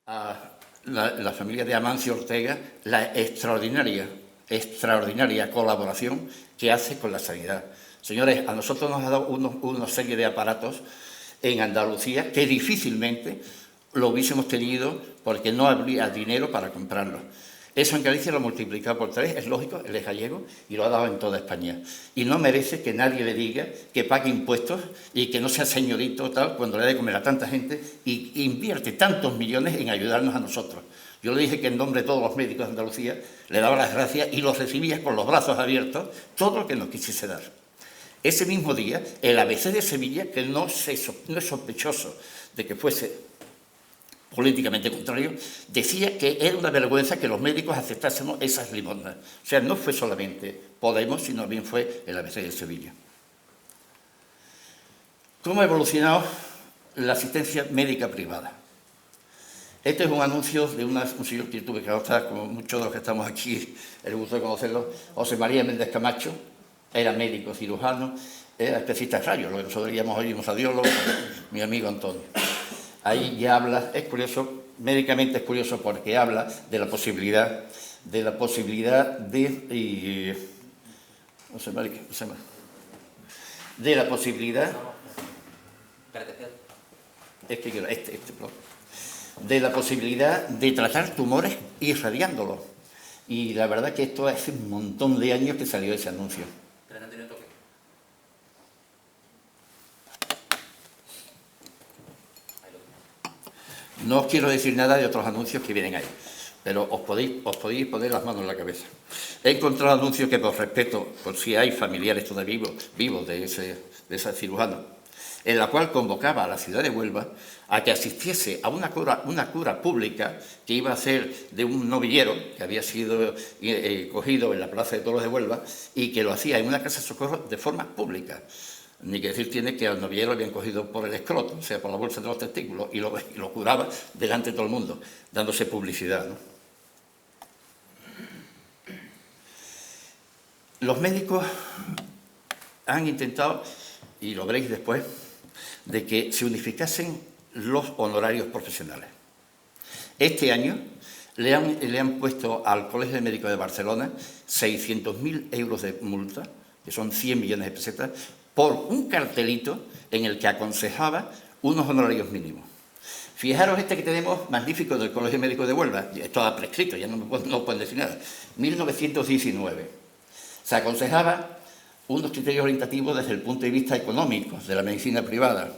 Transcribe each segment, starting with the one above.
a la familia de Amancio Ortega la extraordinaria colaboración que hace con la sanidad. Señores, a nosotros nos ha dado una serie de aparatos en Andalucía que difícilmente lo hubiésemos tenido porque no habría dinero para comprarlos. Eso en Galicia lo ha multiplicado por 3, es lógico, él es gallego y lo ha dado en toda España. Y no merece que nadie le diga que pague impuestos y que no sea señorito tal cuando le dé de comer a tanta gente y invierte tantos millones en ayudarnos a nosotros. Yo le dije que en nombre de todos los médicos de Andalucía le daba las gracias y los recibía con los brazos abiertos todo lo que nos quisiese dar. Ese mismo día, el ABC de Sevilla, que no es sospechoso de que fuese políticamente contrario, decía que era una vergüenza que los médicos aceptásemos esas limosnas. O sea, no fue solamente Podemos, sino también fue el ABC de Sevilla. ¿Cómo ha evolucionado la asistencia médica privada? Este es un anuncio de un señor que tuve que adoptar, como muchos de los que estamos aquí, el gusto de conocerlo, José María Méndez Camacho, era médico cirujano, era especialista en rayos, lo que nosotros oímos radiólogo, mi amigo Antonio. Ahí ya habla, es curioso, médicamente es curioso porque habla de la posibilidad de tratar tumores irradiándolos. Y la verdad que esto hace un montón de años que salió ese anuncio. No os quiero decir nada de otros anuncios que vienen ahí, pero os podéis poner las manos en la cabeza. He encontrado anuncios que, por respeto, por si hay familiares todavía vivos de ese cirujano, en la cual convocaba a la ciudad de Huelva a que asistiese a una cura pública que iba a ser de un novillero que había sido cogido en la Plaza de Toros de Huelva y que lo hacía en una casa de socorro de forma pública. Ni que decir tiene que al novillero lo habían cogido por el escroto, o sea, por la bolsa de los testículos, y lo curaba delante de todo el mundo, dándose publicidad, ¿no? Los médicos han intentado, y lo veréis después, de que se unificasen los honorarios profesionales. Este año le han puesto al Colegio de Médicos de Barcelona 600.000 euros de multa, que son 100 millones de pesetas, por un cartelito en el que aconsejaba unos honorarios mínimos. Fijaros este que tenemos, magnífico, del Colegio Médico de Huelva, esto ha prescrito, ya no pueden decir nada, 1919. Se aconsejaba unos criterios orientativos desde el punto de vista económico de la medicina privada.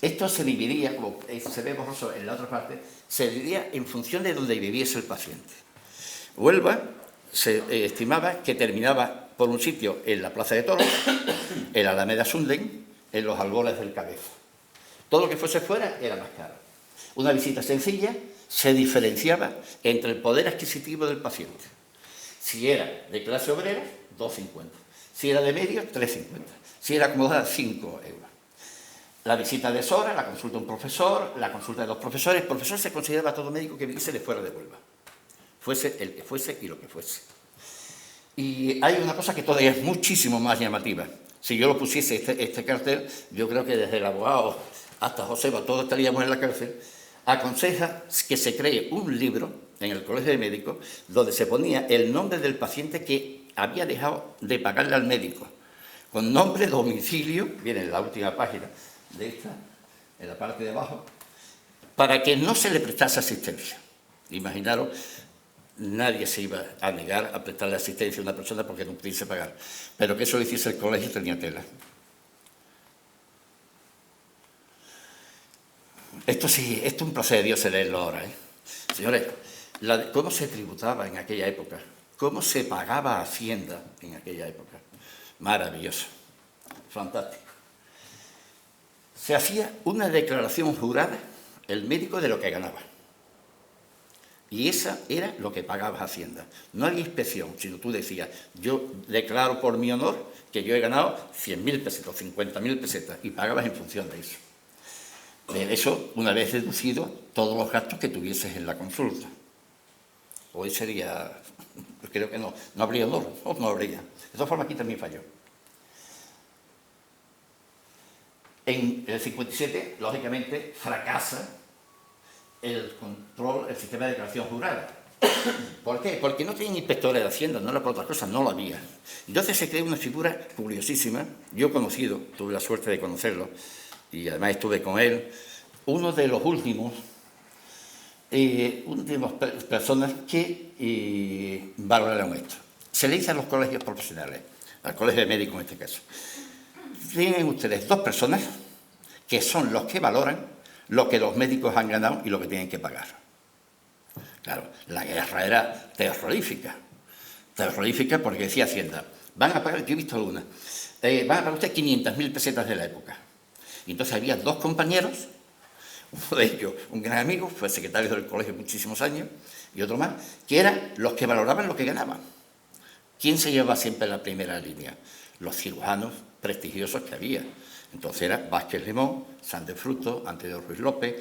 Esto se dividía, como se ve borroso en la otra parte, se dividía en función de donde viviese el paciente. Huelva se estimaba que terminaba por un sitio en la Plaza de Toros, en la Alameda Sunden, en los Albores del Cabezo. Todo lo que fuese fuera era más caro. Una visita sencilla se diferenciaba entre el poder adquisitivo del paciente. Si era de clase obrera, 2,50. Si era de medio, 3,50. Si era acomodada, 5 euros. La visita de Sora, la consulta de un profesor, la consulta de dos profesores. El profesor se consideraba todo médico que viniese de fuera de Huelva. Fuese el que fuese y lo que fuese. Y hay una cosa que todavía es muchísimo más llamativa. Si yo lo pusiese este cartel, yo creo que desde el abogado hasta Joseba, todos estaríamos en la cárcel. Aconseja que se cree un libro en el Colegio de Médicos donde se ponía el nombre del paciente que había dejado de pagarle al médico, con nombre, domicilio, viene en la última página de esta, en la parte de abajo, para que no se le prestase asistencia. Imaginaros, nadie se iba a negar a prestarle asistencia a una persona porque no pudiese pagar, pero que eso lo hiciese el colegio tenía tela. Esto sí, esto es un placer de Dios leerlo ahora, ¿eh? Señores, ¿cómo se tributaba en aquella época? ¿Cómo se pagaba Hacienda en aquella época? Maravilloso, fantástico. Se hacía una declaración jurada el médico de lo que ganaba. Y esa era lo que pagaba Hacienda. No había inspección, sino tú decías, yo declaro por mi honor que yo he ganado 100.000 pesetas, 50.000 pesetas, y pagabas en función de eso. De eso, una vez deducido todos los gastos que tuvieses en la consulta. Hoy sería, creo que no habría honor, no habría. De todas formas, aquí también falló. En el 57, lógicamente, fracasa el control, el sistema de declaración jurada. ¿Por qué? Porque no tenían inspectores de Hacienda, no era por otras cosas, no lo había. Entonces se creó una figura curiosísima. Yo he conocido, tuve la suerte de conocerlo, y además estuve con él, una de las últimas personas que valoraron esto. Se le dice a los colegios profesionales, al colegio de médicos en este caso, tienen ustedes dos personas que son los que valoran lo que los médicos han ganado y lo que tienen que pagar. Claro, la guerra era terrorífica porque decía Hacienda, van a pagar, yo he visto algunas, van a pagar ustedes 500.000 pesetas de la época. Y entonces había dos compañeros, uno de ellos, un gran amigo, fue secretario del colegio muchísimos años, y otro más, que eran los que valoraban lo que ganaban. ¿Quién se llevaba siempre en la primera línea? Los cirujanos prestigiosos que había. Entonces era Vázquez Limón, Sánchez Fruto, Antonio Ruiz López,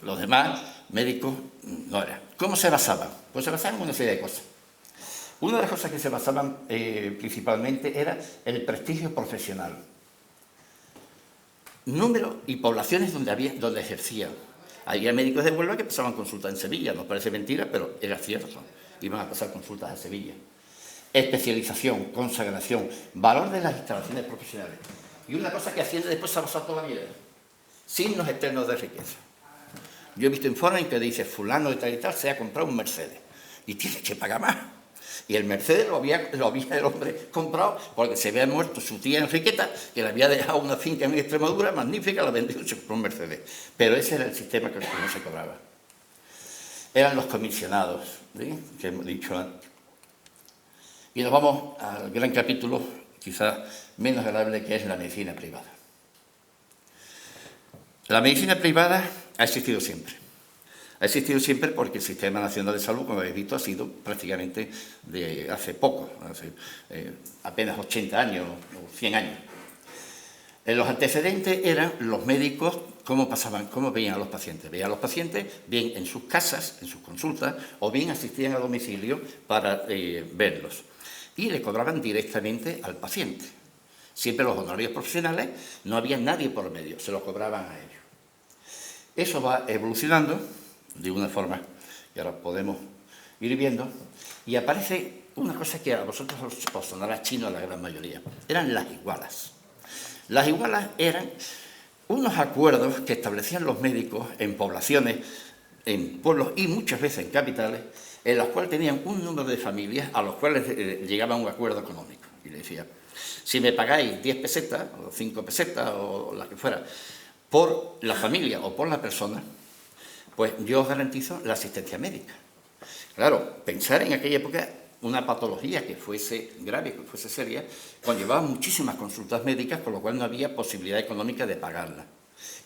los demás médicos no eran. ¿Cómo se basaban? Pues se basaban en una serie de cosas. Una de las cosas que se basaban principalmente era el prestigio profesional. Número y poblaciones donde ejercían. Había médicos de Huelva que pasaban consultas en Sevilla, nos parece mentira, pero era cierto. Iban a pasar consultas a Sevilla. Especialización, consagración, valor de las instalaciones profesionales. Y una cosa que Hacienda después se ha basado toda la vida, signos externos de riqueza. Yo he visto informes en que dice fulano de tal y tal se ha comprado un Mercedes y tiene que pagar más. Y el Mercedes lo había el hombre comprado porque se había muerto su tía Enriqueta, que le había dejado una finca en Extremadura magnífica, la vendió y se compró un Mercedes. Pero ese era el sistema que no se cobraba. Eran los comisionados, ¿sí?, que hemos dicho antes. Y nos vamos al gran capítulo, quizás menos agradable, que es la medicina privada. La medicina privada ha existido siempre. Ha existido siempre porque el Sistema Nacional de Salud, como habéis visto, ha sido prácticamente de hace poco, hace apenas 80 años o 100 años. Los antecedentes eran los médicos, cómo veían a los pacientes. Veían a los pacientes bien en sus casas, en sus consultas, o bien asistían a domicilio para verlos. Y le cobraban directamente al paciente. Siempre los honorarios profesionales, no había nadie por medio, se lo cobraban a ellos. Eso va evolucionando de una forma que ahora podemos ir viendo, y aparece una cosa que a vosotros os sonará chino a la gran mayoría. Eran las igualas. Las igualas eran unos acuerdos que establecían los médicos en poblaciones, en pueblos y muchas veces en capitales, en las cuales tenían un número de familias a los cuales llegaba un acuerdo económico. Y le decía, si me pagáis 10 pesetas, o 5 pesetas, o la que fuera, por la familia o por la persona, pues yo os garantizo la asistencia médica. Claro, pensar en aquella época una patología que fuese grave, que fuese seria, conllevaba muchísimas consultas médicas, con lo cual no había posibilidad económica de pagarla.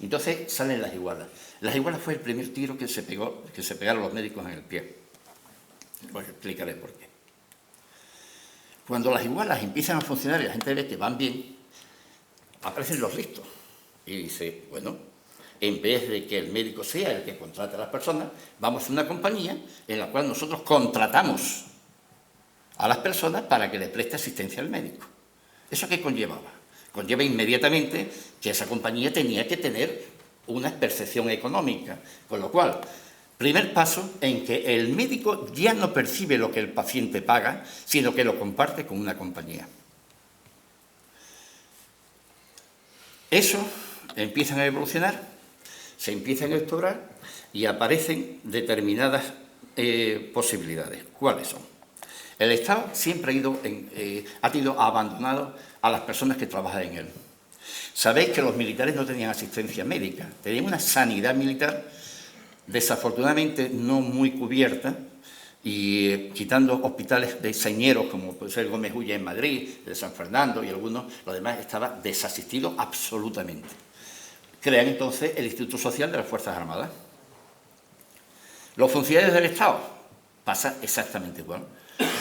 Entonces salen las igualas. Las igualas fue el primer tiro que se pegaron los médicos en el pie. Pues explicaré por qué. Cuando las igualas empiezan a funcionar y la gente ve que van bien, aparecen los listos. Y dice, bueno, en vez de que el médico sea el que contrate a las personas, vamos a una compañía en la cual nosotros contratamos a las personas para que le preste asistencia al médico. ¿Eso qué conllevaba? Conlleva inmediatamente que esa compañía tenía que tener una percepción económica, con lo cual, primer paso en que el médico ya no percibe lo que el paciente paga, sino que lo comparte con una compañía. Eso empiezan a evolucionar, se empiezan a explorar y aparecen determinadas posibilidades. ¿Cuáles son? El Estado siempre ha ido abandonado a las personas que trabajan en él. Sabéis que los militares no tenían asistencia médica, tenían una sanidad militar desafortunadamente no muy cubierta, y quitando hospitales de señeros como puede ser Gómez Ulla en Madrid, de San Fernando y algunos, lo demás estaba desasistido absolutamente. Crean entonces el Instituto Social de las Fuerzas Armadas. Los funcionarios del Estado pasa exactamente igual.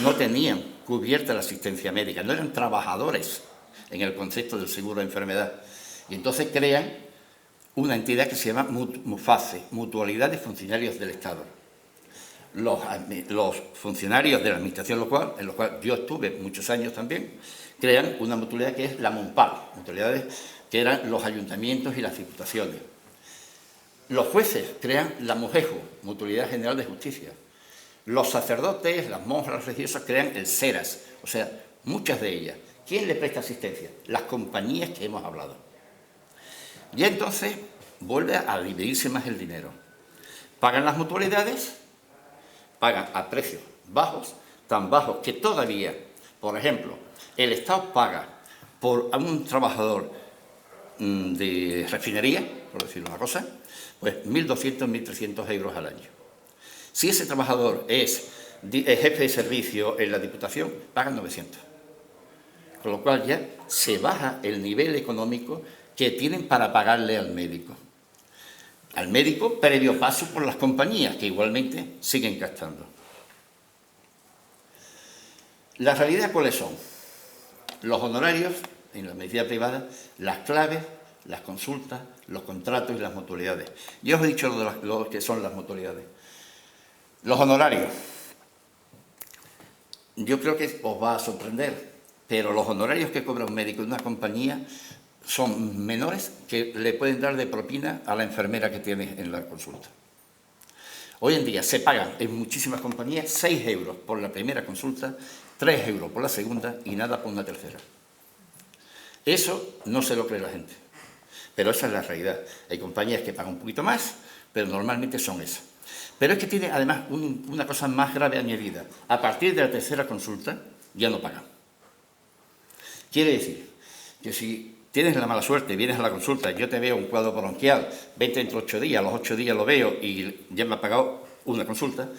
No tenían cubierta la asistencia médica, no eran trabajadores en el concepto del seguro de enfermedad. Y entonces crean una entidad que se llama MUFACE, Mutualidad de Funcionarios del Estado. Los funcionarios de la administración local, en los cuales yo estuve muchos años también, crean una mutualidad que es la MUNPAL, mutualidades que eran los ayuntamientos y las diputaciones. Los jueces crean la MOJEJO, Mutualidad General de Justicia. Los sacerdotes, las monjas religiosas crean el SERAS, o sea, muchas de ellas. ¿Quién le presta asistencia? Las compañías que hemos hablado. Y entonces vuelve a dividirse más el dinero. Pagan las mutualidades, pagan a precios bajos, tan bajos que todavía, por ejemplo, el Estado paga por un trabajador de refinería, por decir una cosa, pues 1.200, 1.300 euros al año. Si ese trabajador es jefe de servicio en la Diputación, pagan 900. Con lo cual ya se baja el nivel económico que tienen para pagarle al médico. Al médico previo paso por las compañías, que igualmente siguen gastando. ¿La realidad cuáles son? Los honorarios en la medicina privada, las claves, las consultas, los contratos y las mutualidades. Yo os he dicho lo que son las mutualidades. Los honorarios. Yo creo que os va a sorprender, pero los honorarios que cobra un médico de una compañía son menores que le pueden dar de propina a la enfermera que tiene en la consulta. Hoy en día se pagan en muchísimas compañías 6 euros por la primera consulta, 3 euros por la segunda y nada por una tercera. Eso no se lo cree la gente, pero esa es la realidad. Hay compañías que pagan un poquito más, pero normalmente son esas. Pero es que tiene además una cosa más grave añadida. A partir de la tercera consulta ya no pagan. Quiere decir que si tienes la mala suerte, vienes a la consulta, yo te veo un cuadro bronquial, vente dentro de 8 días, a los 8 días lo veo y ya me ha pagado una consulta.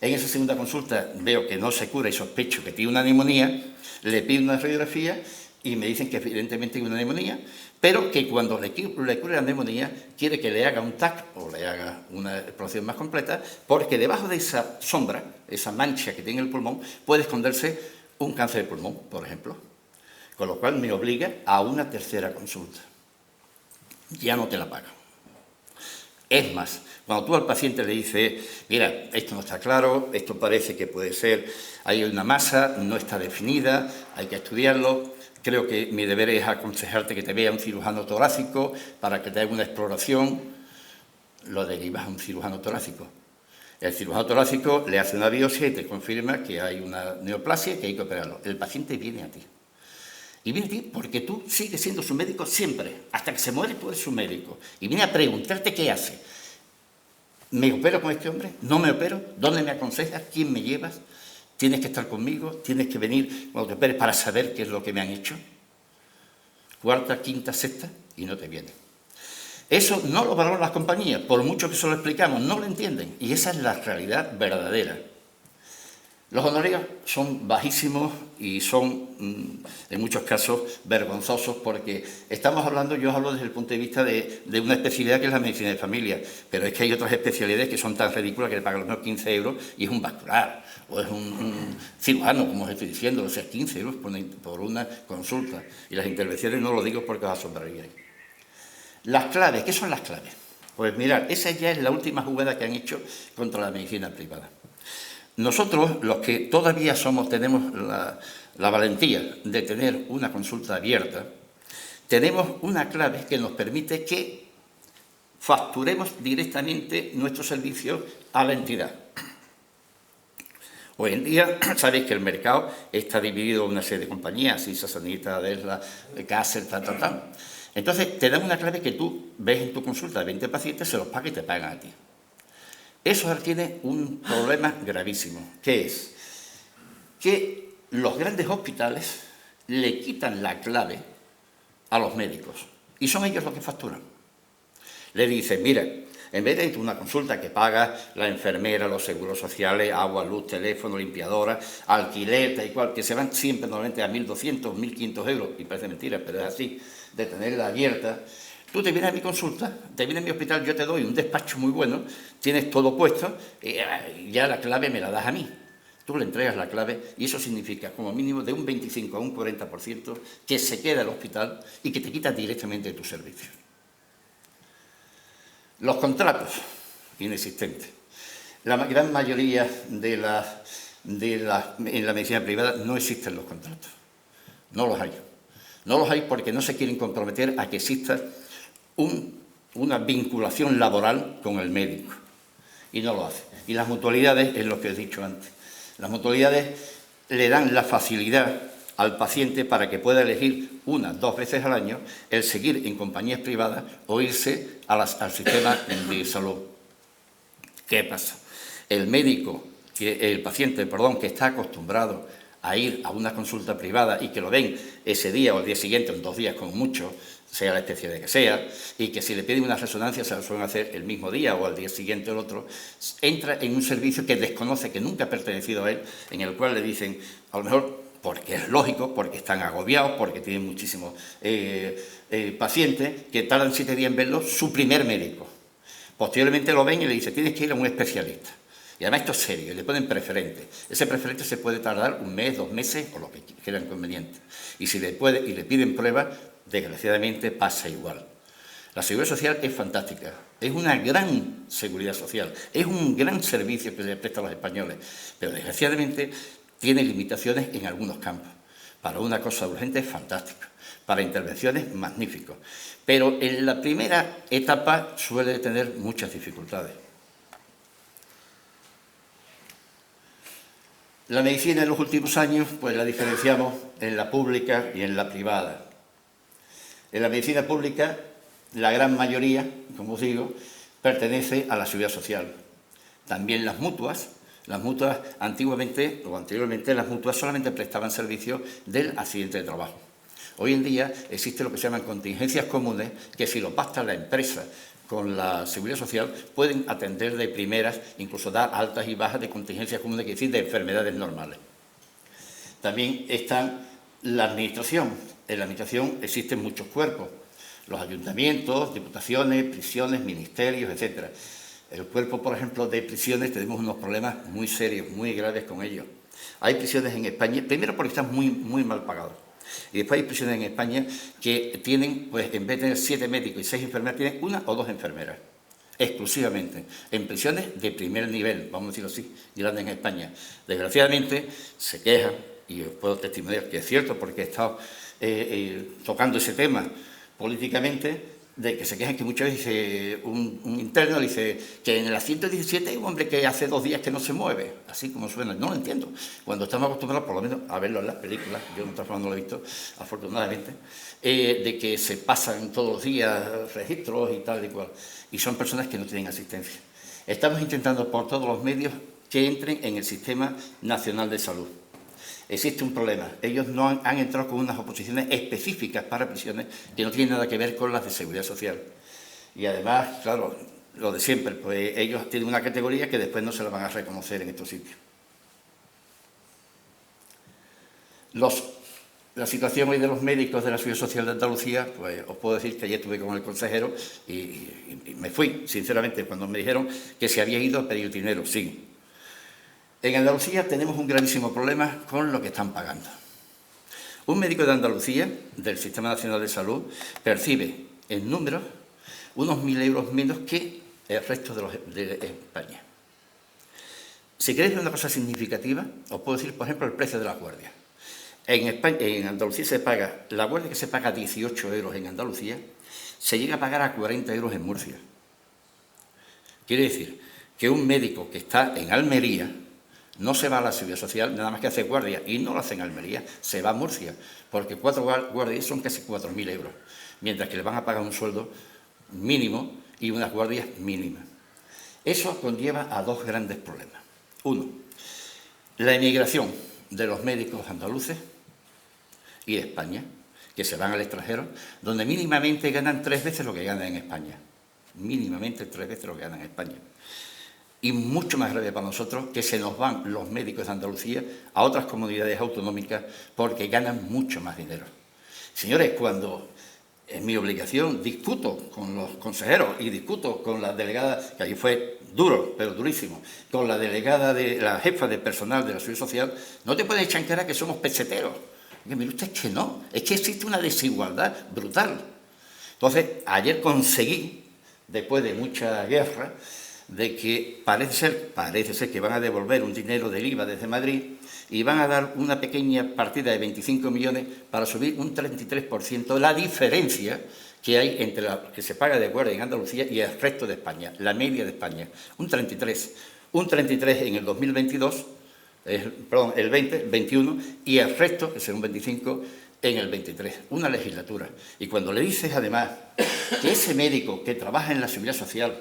En esa segunda consulta veo que no se cura y sospecho que tiene una neumonía, le pido una radiografía y me dicen que evidentemente tiene una neumonía, pero que cuando le cure la neumonía quiere que le haga un TAC o le haga una exploración más completa, porque debajo de esa sombra, esa mancha que tiene el pulmón, puede esconderse un cáncer de pulmón, por ejemplo. Con lo cual me obliga a una tercera consulta. Ya no te la pagan. Es más, cuando tú al paciente le dices, mira, esto no está claro, esto parece que puede ser, hay una masa, no está definida, hay que estudiarlo, creo que mi deber es aconsejarte que te vea un cirujano torácico para que te haga una exploración, lo derivas a un cirujano torácico. El cirujano torácico le hace una biopsia y te confirma que hay una neoplasia y que hay que operarlo. El paciente viene a ti. Y viene a ti porque tú sigues siendo su médico siempre. Hasta que se muere tú eres su médico. Y viene a preguntarte qué hace. ¿Me opero con este hombre? ¿No me opero? ¿Dónde me aconsejas? ¿Quién me llevas? ¿Tienes que estar conmigo? ¿Tienes que venir cuando te operes para saber qué es lo que me han hecho? Cuarta, quinta, sexta y no te viene. Eso no lo valoran las compañías. Por mucho que se lo explicamos, no lo entienden. Y esa es la realidad verdadera. Los honorarios son bajísimos y son, en muchos casos, vergonzosos porque estamos hablando, yo hablo desde el punto de vista de una especialidad que es la medicina de familia, pero es que hay otras especialidades que son tan ridículas que le pagan los menos 15 euros y es un vascular o es un cirujano, como os estoy diciendo, o sea, 15 euros por una consulta. Y las intervenciones no lo digo porque os asombraríais. Las claves, ¿qué son las claves? Pues mirad, esa ya es la última jugada que han hecho contra la medicina privada. Nosotros, los que todavía tenemos la valentía de tener una consulta abierta, tenemos una clave que nos permite que facturemos directamente nuestros servicios a la entidad. Hoy en día, sabéis que el mercado está dividido en una serie de compañías, ISA, Sanita, Adesla, Caser, tal. Entonces, te dan una clave que tú ves en tu consulta de 20 pacientes, se los paga y te pagan a ti. Eso tiene un problema gravísimo, que es que los grandes hospitales le quitan la clave a los médicos y son ellos los que facturan. Le dicen, mira, en vez de una consulta que paga la enfermera, los seguros sociales, agua, luz, teléfono, limpiadora, alquiler, tal y cual, que se van siempre normalmente a 1.200, 1.500 euros, y parece mentira, pero es así, de tenerla abierta. Tú te vienes a mi consulta, te vienes a mi hospital, yo te doy un despacho muy bueno, tienes todo puesto, y ya la clave me la das a mí. Tú le entregas la clave y eso significa como mínimo de un 25 a un 40% que se queda el hospital y que te quita directamente de tus servicios. Los contratos, inexistentes. La gran mayoría en la medicina privada no existen los contratos. No los hay. No los hay porque no se quieren comprometer a que exista un una vinculación laboral con el médico, y no lo hace. Y las mutualidades, es lo que he dicho antes, las mutualidades le dan la facilidad al paciente para que pueda elegir 1 o 2 veces al año el seguir en compañías privadas o irse al sistema de salud. ¿Qué pasa? El paciente que está acostumbrado a ir a una consulta privada y que lo ven ese día o el día siguiente o en 2 días como mucho, sea la especialidad que sea, y que si le piden una resonancia se la suelen hacer el mismo día o al día siguiente o el otro, entra en un servicio que desconoce, que nunca ha pertenecido a él, en el cual le dicen, a lo mejor porque es lógico, porque están agobiados, porque tienen muchísimos pacientes, que tardan 7 días en verlo, su primer médico. Posteriormente lo ven y le dicen, tienes que ir a un especialista. Y además esto es serio, y le ponen preferente. Ese preferente se puede tardar 1 mes, 2 meses o lo que quieran conveniente. Y si le piden pruebas, desgraciadamente pasa igual. La seguridad social es fantástica, es una gran seguridad social, es un gran servicio que se presta a los españoles, pero desgraciadamente tiene limitaciones en algunos campos. Para una cosa urgente es fantástico, para intervenciones magnífico, pero en la primera etapa suele tener muchas dificultades. La medicina en los últimos años, pues la diferenciamos en la pública y en la privada. En la medicina pública, la gran mayoría, como os digo, pertenece a la seguridad social. También las mutuas anteriormente las mutuas solamente prestaban servicio del accidente de trabajo. Hoy en día existe lo que se llaman contingencias comunes, que si lo pacta la empresa con la seguridad social, pueden atender de primeras, incluso dar altas y bajas de contingencias comunes, que decir, de enfermedades normales. También está la administración. En la administración existen muchos cuerpos, los ayuntamientos, diputaciones, prisiones, ministerios, etc. El cuerpo, por ejemplo, de prisiones, tenemos unos problemas muy serios, muy graves con ellos. Hay prisiones en España, primero porque están muy mal pagados. Y después hay prisiones en España que tienen, pues en vez de tener 7 médicos y 6 enfermeras, tienen 1 o 2 enfermeras, exclusivamente, en prisiones de primer nivel, vamos a decirlo así, grandes en España. Desgraciadamente se quejan, y os puedo testimoniar que es cierto porque he estado tocando ese tema políticamente, de que se quejan que muchas veces dice un interno dice que en la 117 hay un hombre que hace 2 días que no se mueve, así como suena. No lo entiendo. Cuando estamos acostumbrados, por lo menos, a verlo en las películas, yo en otra forma no lo he visto, afortunadamente, de que se pasan todos los días registros y tal y cual, y son personas que no tienen asistencia. Estamos intentando por todos los medios que entren en el Sistema Nacional de Salud. Existe un problema. Ellos no han entrado con unas oposiciones específicas para prisiones que no tienen nada que ver con las de seguridad social. Y además, claro, lo de siempre, pues ellos tienen una categoría que después no se la van a reconocer en estos sitios. La situación hoy de los médicos de la Seguridad Social de Andalucía, pues os puedo decir que ayer estuve con el consejero y me fui, sinceramente, cuando me dijeron que se había ido a pedir dinero. Sí. En Andalucía tenemos un gravísimo problema con lo que están pagando. Un médico de Andalucía, del Sistema Nacional de Salud, percibe en números unos 1.000 euros menos que el resto de España. Si queréis ver una cosa significativa, os puedo decir, por ejemplo, el precio de las guardias. En Andalucía se paga, la guardia que se paga 18 euros en Andalucía, se llega a pagar a 40 euros en Murcia. Quiere decir que un médico que está en Almería no se va a la Seguridad Social, nada más que hace guardia, y no lo hace en Almería, se va a Murcia, porque 4 guardias son casi 4.000 euros, mientras que le van a pagar un sueldo mínimo y unas guardias mínimas. Eso conlleva a 2 grandes problemas. Uno, la emigración de los médicos andaluces y de España, que se van al extranjero, donde mínimamente ganan 3 veces lo que ganan en España. Mínimamente 3 veces lo que ganan en España. Y mucho más grave para nosotros que se nos van los médicos de Andalucía a otras comunidades autonómicas porque ganan mucho más dinero. Señores, cuando es mi obligación, discuto con los consejeros y discuto con la delegada, que allí fue duro, pero durísimo, con la delegada la jefa de personal de la Seguridad Social, no te puedes echar en cara que somos peseteros. Y mire usted, es que no, es que existe una desigualdad brutal. Entonces, ayer conseguí, después de mucha guerra, de que parece ser que van a devolver un dinero del IVA desde Madrid y van a dar una pequeña partida de 25 millones para subir un 33% la diferencia que hay entre la que se paga de guardia en Andalucía y el resto de España, la media de España, un 33. Un 33 en el 2022, perdón, el 20, 21, y el resto, que será un 25, en el 23, una legislatura. Y cuando le dices, además, que ese médico que trabaja en la Seguridad Social,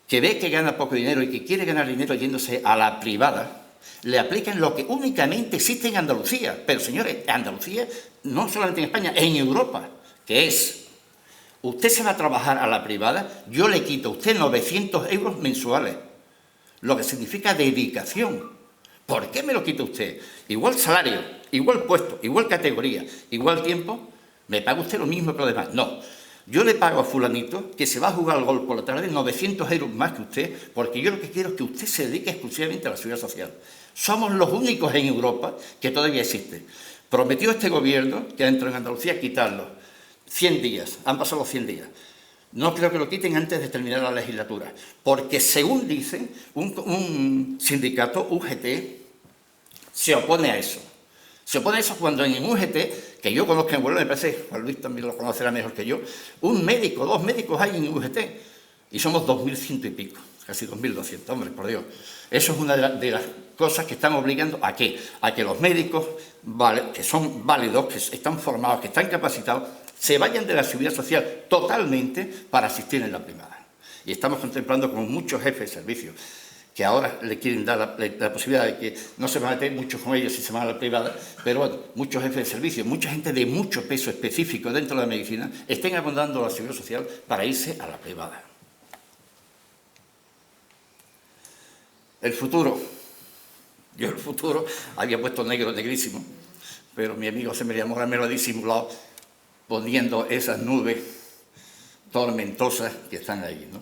que ve que gana poco dinero y que quiere ganar dinero yéndose a la privada, le aplican lo que únicamente existe en Andalucía. Pero, señores, Andalucía, no solamente en España, en Europa, que es, usted se va a trabajar a la privada, yo le quito a usted 900 euros mensuales, lo que significa dedicación. ¿Por qué me lo quita usted? Igual salario, igual puesto, igual categoría, igual tiempo, ¿me paga usted lo mismo que los demás? No. Yo le pago a fulanito que se va a jugar al golf por la tarde 900 euros más que usted, porque yo lo que quiero es que usted se dedique exclusivamente a la seguridad social. Somos los únicos en Europa que todavía existe. Prometió este gobierno, que entró en Andalucía, quitarlo. 100 días, han pasado los 100 días. No creo que lo quiten antes de terminar la legislatura, porque según dicen, un sindicato, UGT, se opone a eso. Se opone a eso cuando en UGT, que yo conozco en Huelva, me parece, Juan Luis también lo conocerá mejor que yo, un médico, 2 médicos hay en UGT, y somos 2.100 y pico, casi 2.200, hombre, por Dios. Eso es una de las cosas que están obligando a que los médicos, que son válidos, que están formados, que están capacitados, se vayan de la seguridad social totalmente para asistir en la privada. Y estamos contemplando con muchos jefes de servicio que ahora le quieren dar la posibilidad de que no se van a meter muchos con ellos si se van a la privada, pero bueno, muchos jefes de servicio, mucha gente de mucho peso específico dentro de la medicina estén abandonando la seguridad social para irse a la privada. El futuro. Yo el futuro había puesto negro, negrísimo, pero mi amigo José María Mora me lo ha disimulado poniendo esas nubes tormentosas que están ahí, ¿no?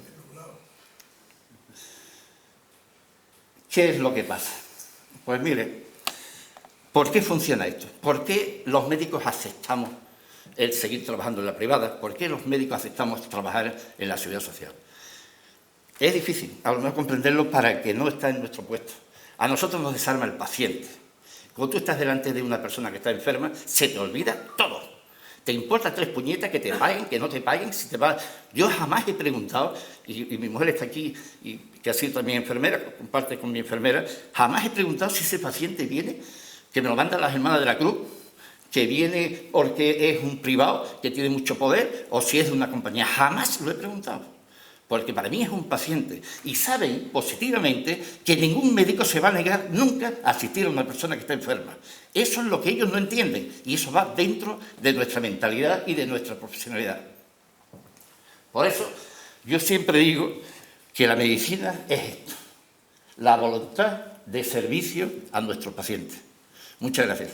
¿Qué es lo que pasa? Pues mire, ¿por qué funciona esto? ¿Por qué los médicos aceptamos el seguir trabajando en la privada? ¿Por qué los médicos aceptamos trabajar en la seguridad social? Es difícil, a lo mejor comprenderlo para que no está en nuestro puesto. A nosotros nos desarma el paciente. Cuando tú estás delante de una persona que está enferma, se te olvida todo. Te importa 3 puñetas que te paguen, que no te paguen, si te va. Yo jamás he preguntado, y mi mujer está aquí, y que ha sido también enfermera, comparte con mi enfermera, jamás he preguntado si ese paciente viene, que me lo mandan las hermanas de la Cruz, que viene porque es un privado, que tiene mucho poder, o si es de una compañía. Jamás lo he preguntado, porque para mí es un paciente. Y saben positivamente que ningún médico se va a negar nunca a asistir a una persona que está enferma. Eso es lo que ellos no entienden, y eso va dentro de nuestra mentalidad y de nuestra profesionalidad. Por eso, yo siempre digo que la medicina es esto, la voluntad de servicio a nuestros pacientes. Muchas gracias.